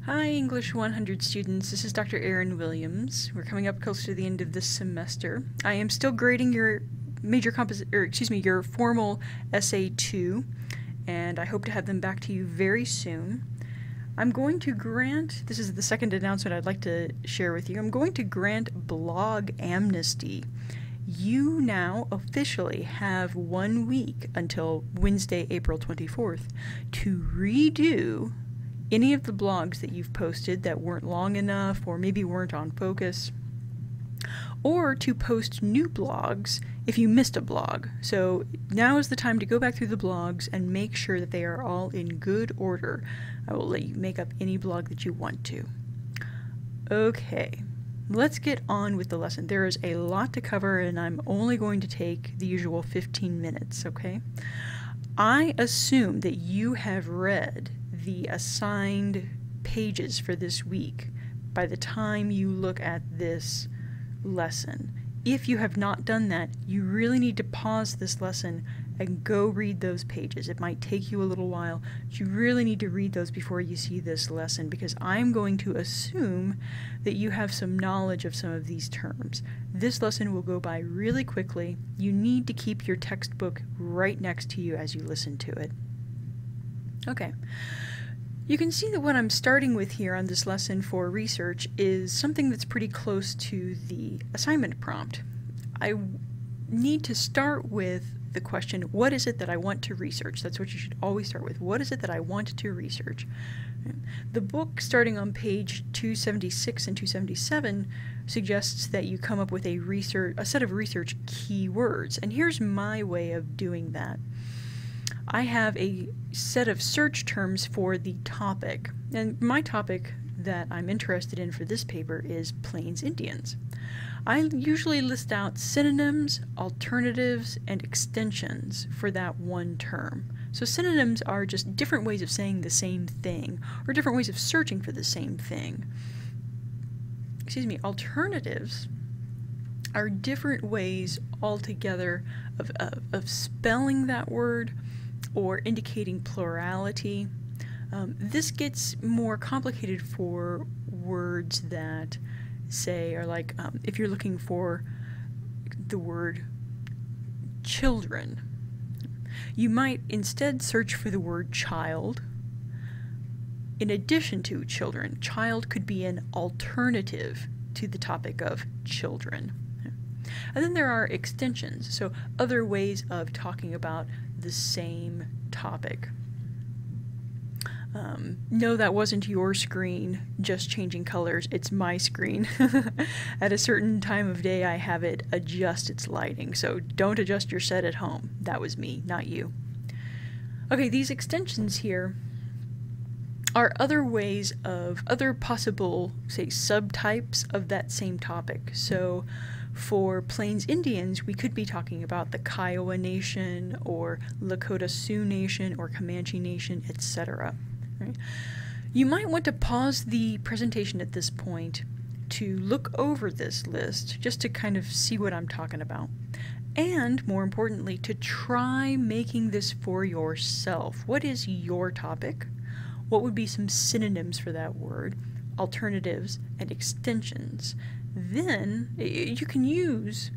Hi, English 100 students. This is Dr. Erin Williams. We're coming up close to the end of this semester. I am still grading your your formal Essay 2, and I hope to have them back to you very soon. I'm going to grant, this is the second announcement I'd like to share with you, I'm going to grant blog amnesty. You now officially have 1 week until Wednesday, April 24th to redo any of the blogs that you've posted that weren't long enough or maybe weren't on focus, or to post new blogs if you missed a blog. So now is the time to go back through the blogs and make sure that they are all in good order. I will let you make up any blog that you want to. Okay, let's get on with the lesson. There is a lot to cover and I'm only going to take the usual 15 minutes, okay? I assume that you have read the assigned pages for this week by the time you look at this lesson. If you have not done that, you really need to pause this lesson and go read those pages. It might take you a little while, but you really need to read those before you see this lesson, because I'm going to assume that you have some knowledge of some of these terms. This lesson will go by really quickly. You need to keep your textbook right next to you as you listen to it. Okay. You can see that what I'm starting with here on this lesson for research is something that's pretty close to the assignment prompt. I need to start with the question, what is it that I want to research? That's what you should always start with. What is it that I want to research? The book, starting on page 276 and 277, suggests that you come up with a set of research keywords. And here's my way of doing that. I have a set of search terms for the topic, and my topic that I'm interested in for this paper is Plains Indians. I usually list out synonyms, alternatives, and extensions for that one term. So synonyms are just different ways of saying the same thing, or different ways of searching for the same thing. Alternatives are different ways altogether of spelling that word, or indicating plurality. This gets more complicated for words that, say, are like, if you're looking for the word children, you might instead search for the word child in addition to children. Child could be an alternative to the topic of children. And then there are extensions, so other ways of talking about the same topic. No, that wasn't your screen just changing colors, it's my screen. At a certain time of day I have it adjust its lighting, so don't adjust your set at home. That was me, not you. Okay, these extensions here are other possible, say, subtypes of that same topic. So for Plains Indians, we could be talking about the Kiowa Nation, or Lakota Sioux Nation, or Comanche Nation, etc. Right? You might want to pause the presentation at this point to look over this list, just to kind of see what I'm talking about. And, more importantly, to try making this for yourself. What is your topic? What would be some synonyms for that word, alternatives, and extensions? Then you can use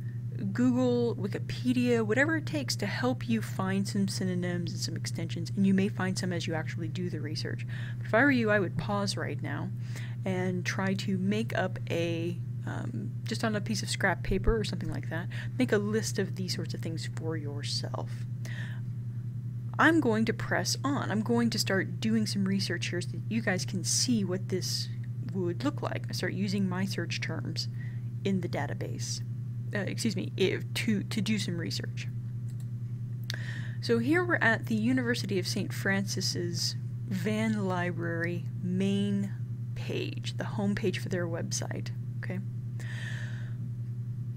Google, Wikipedia, whatever it takes to help you find some synonyms and some extensions, and you may find some as you actually do the research. But if I were you, I would pause right now and try to make up just on a piece of scrap paper or something like that, make a list of these sorts of things for yourself. I'm going to press on. I'm going to start doing some research here so that you guys can see what this would look like. I start using my search terms in the database, to do some research. So here we're at the University of St. Francis's Vann Library main page, the home page for their website. Okay.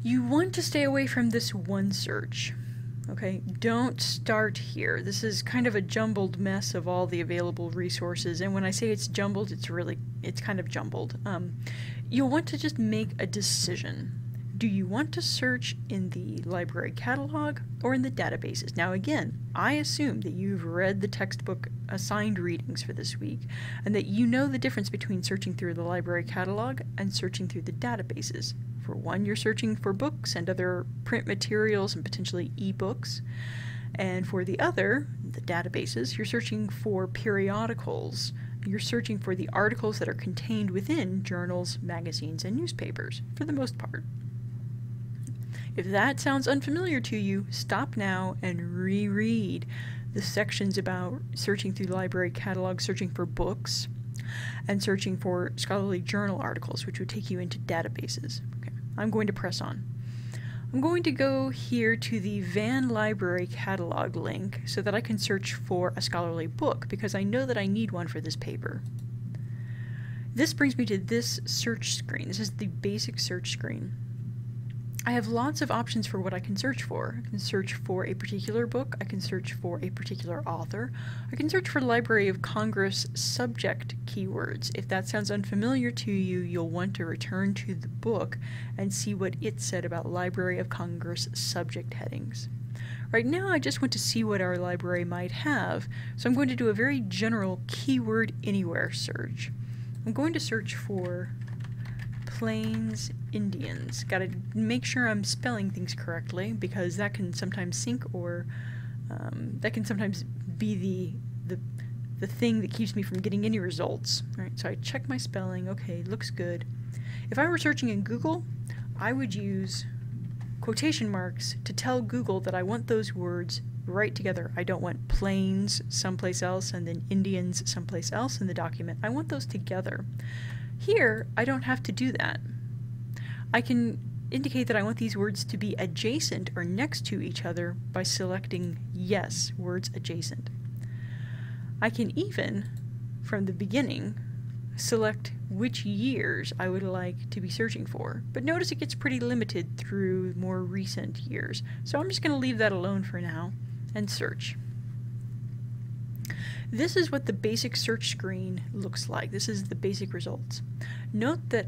You want to stay away from this one search. Okay, don't start here. This is kind of a jumbled mess of all the available resources, and when I say it's jumbled, it's kind of jumbled. You'll want to just make a decision. Do you want to search in the library catalog or in the databases? Now again, I assume that you've read the textbook assigned readings for this week and that you know the difference between searching through the library catalog and searching through the databases. For one, you're searching for books and other print materials and potentially ebooks. And for the other, the databases, you're searching for periodicals. You're searching for the articles that are contained within journals, magazines, and newspapers, for the most part. If that sounds unfamiliar to you, stop now and reread the sections about searching through the library catalog, searching for books, and searching for scholarly journal articles, which would take you into databases. Okay, I'm going to press on. I'm going to go here to the Vann Library Catalog link so that I can search for a scholarly book, because I know that I need one for this paper. This brings me to this search screen. This is the basic search screen. I have lots of options for what I can search for. I can search for a particular book, I can search for a particular author, I can search for Library of Congress subject keywords. If that sounds unfamiliar to you, you'll want to return to the book and see what it said about Library of Congress subject headings. Right now I just want to see what our library might have, so I'm going to do a very general keyword anywhere search. I'm going to search for Plains Indians. Gotta make sure I'm spelling things correctly, because that can sometimes sync, or that can sometimes be the thing that keeps me from getting any results. Alright, so I check my spelling. Okay, looks good. If I were searching in Google, I would use quotation marks to tell Google that I want those words right together. I don't want plains someplace else and then Indians someplace else in the document. I want those together. Here, I don't have to do that. I can indicate that I want these words to be adjacent or next to each other by selecting yes, words adjacent. I can even, from the beginning, select which years I would like to be searching for. But notice it gets pretty limited through more recent years. So I'm just going to leave that alone for now and search. This is what the basic search screen looks like. This is the basic results. Note that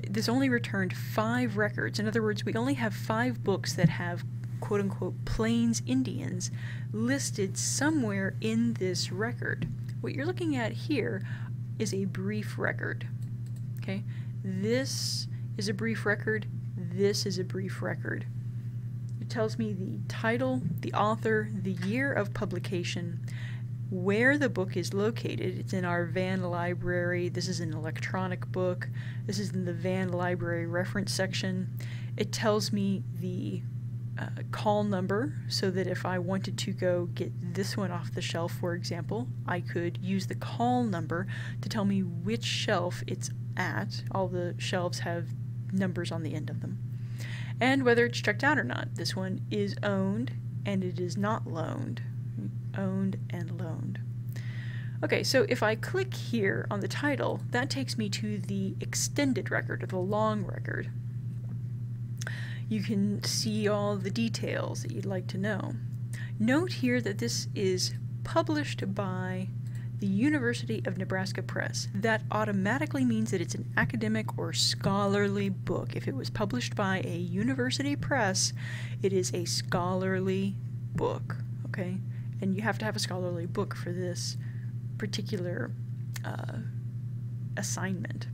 this only returned 5 records. In other words, we only have 5 books that have quote-unquote Plains Indians listed somewhere in this record. What you're looking at here is a brief record. Okay, this is a brief record. This is a brief record. It tells me the title, the author, the year of publication, where the book is located. It's in our Vann library. This is an electronic book. This is in the Vann library reference section. It tells me the call number, so that if I wanted to go get this one off the shelf, for example, I could use the call number to tell me which shelf it's at. All the shelves have numbers on the end of them. And whether it's checked out or not. This one is owned, and it is not loaned. Owned and loaned. Okay, so if I click here on the title, that takes me to the extended record, or the long record. You can see all the details that you'd like to know. Note here that this is published by the University of Nebraska Press. That automatically means that it's an academic or scholarly book. If it was published by a university press, it is a scholarly book, okay? And you have to have a scholarly book for this particular assignment.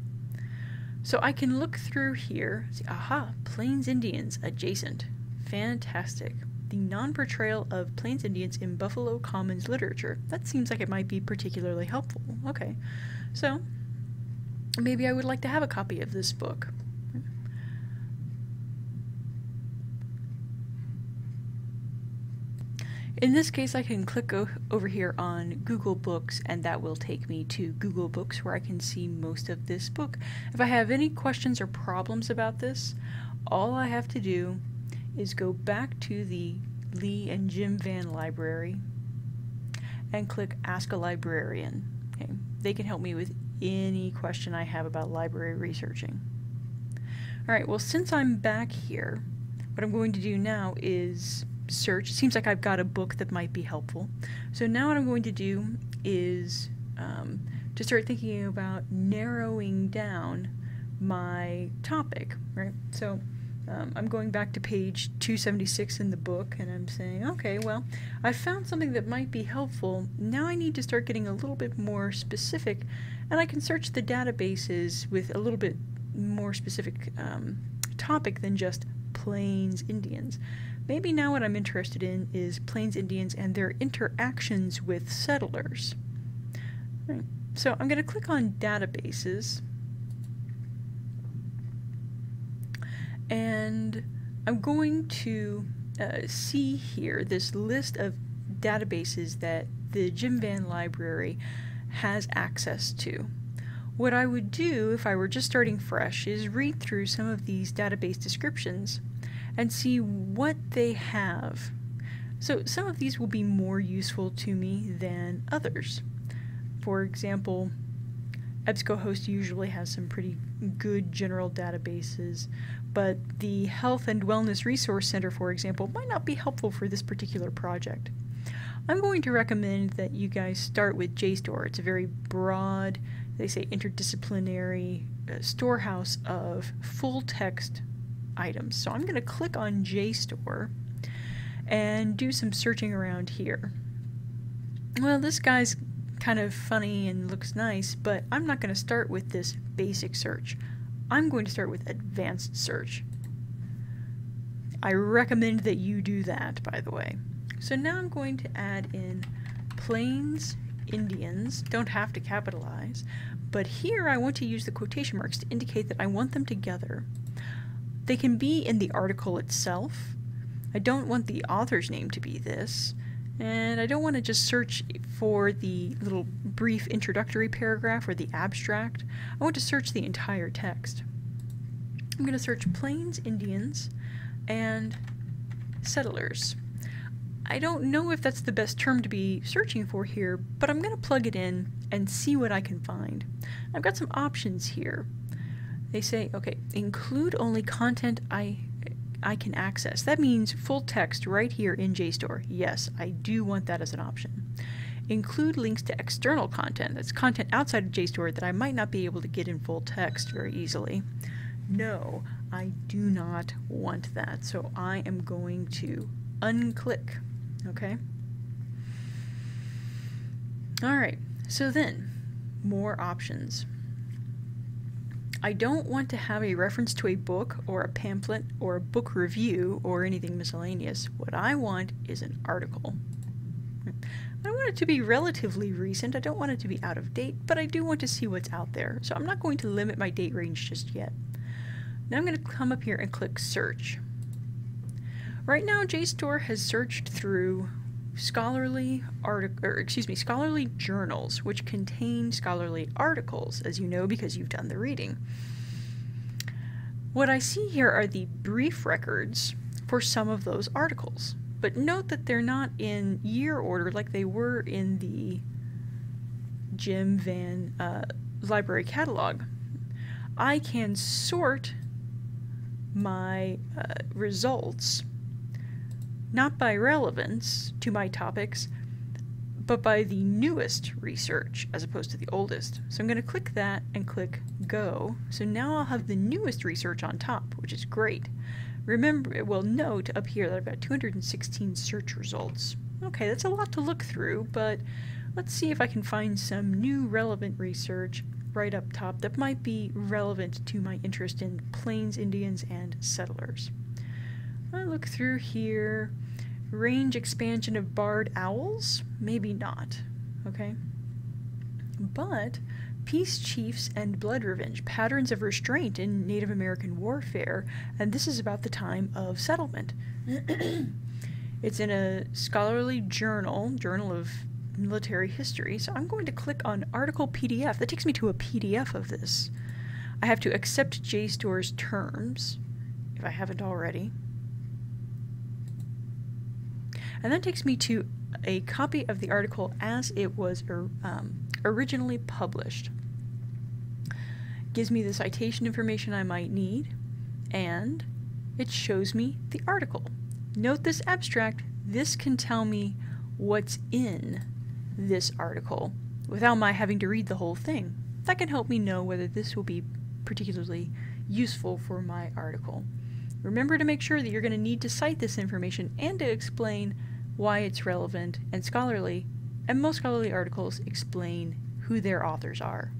So I can look through here, see, aha, Plains Indians adjacent. Fantastic. The non-portrayal of Plains Indians in Buffalo Commons literature. That seems like it might be particularly helpful. Okay, so maybe I would like to have a copy of this book. In this case, I can click over here on Google Books, and that will take me to Google Books, where I can see most of this book. If I have any questions or problems about this, all I have to do is go back to the Lee and Jim Vann Library and click Ask a Librarian. Okay. They can help me with any question I have about library researching. Alright, well, since I'm back here, what I'm going to do now is search. It seems like I've got a book that might be helpful. So now what I'm going to do is to start thinking about narrowing down my topic, right? So I'm going back to page 276 in the book, and I'm saying, okay, well, I found something that might be helpful. Now I need to start getting a little bit more specific, and I can search the databases with a little bit more specific topic than just Plains Indians. Maybe now what I'm interested in is Plains Indians and their interactions with settlers. Right. So I'm going to click on databases, and I'm going to see here this list of databases that the Jim Vann Library has access to. What I would do if I were just starting fresh is read through some of these database descriptions and see what they have. So some of these will be more useful to me than others. For example, EBSCOhost usually has some pretty good general databases, but the Health and Wellness Resource Center, for example, might not be helpful for this particular project. I'm going to recommend that you guys start with JSTOR. It's a very broad, they say interdisciplinary storehouse of full text items. So I'm going to click on JSTOR and do some searching around here. Well, this guy's kind of funny and looks nice, but I'm not going to start with this basic search. I'm going to start with advanced search. I recommend that you do that, by the way. So now I'm going to add in Plains Indians. Don't have to capitalize, but here I want to use the quotation marks to indicate that I want them together. They can be in the article itself. I don't want the author's name to be this, and I don't want to just search for the little brief introductory paragraph or the abstract. I want to search the entire text. I'm going to search Plains Indians and settlers. I don't know if that's the best term to be searching for here, but I'm going to plug it in and see what I can find. I've got some options here. They say, okay, include only content I can access. That means full text right here in JSTOR. Yes, I do want that as an option. Include links to external content. That's content outside of JSTOR that I might not be able to get in full text very easily. No, I do not want that, so I am going to unclick. Okay? Alright, so then, more options. I don't want to have a reference to a book or a pamphlet or a book review or anything miscellaneous. What I want is an article. I want it to be relatively recent. I don't want it to be out of date, but I do want to see what's out there. So I'm not going to limit my date range just yet. Now I'm going to come up here and click search. Right now, JSTOR has searched through scholarly journals, which contain scholarly articles, as you know because you've done the reading. What I see here are the brief records for some of those articles, but note that they're not in year order like they were in the Jim Vann library catalog. I can sort my results not by relevance to my topics, but by the newest research as opposed to the oldest. So I'm going to click that and click Go. So now I'll have the newest research on top, which is great. Remember, well, note up here that I've got 216 search results. Okay, that's a lot to look through, but let's see if I can find some new relevant research right up top that might be relevant to my interest in Plains Indians and settlers. I look through here. Range expansion of barred owls? Maybe not. Okay. But peace chiefs and blood revenge, patterns of restraint in Native American warfare, and this is about the time of settlement. It's in a scholarly journal of military history, so I'm going to click on article PDF. That takes me to a PDF of this. I have to accept JSTOR's terms, if I haven't already. And that takes me to a copy of the article as it was originally published. Gives me the citation information I might need, and it shows me the article. Note this abstract. This can tell me what's in this article without my having to read the whole thing. That can help me know whether this will be particularly useful for my article. Remember to make sure that you're going to need to cite this information and to explain why it's relevant, and most scholarly articles explain who their authors are.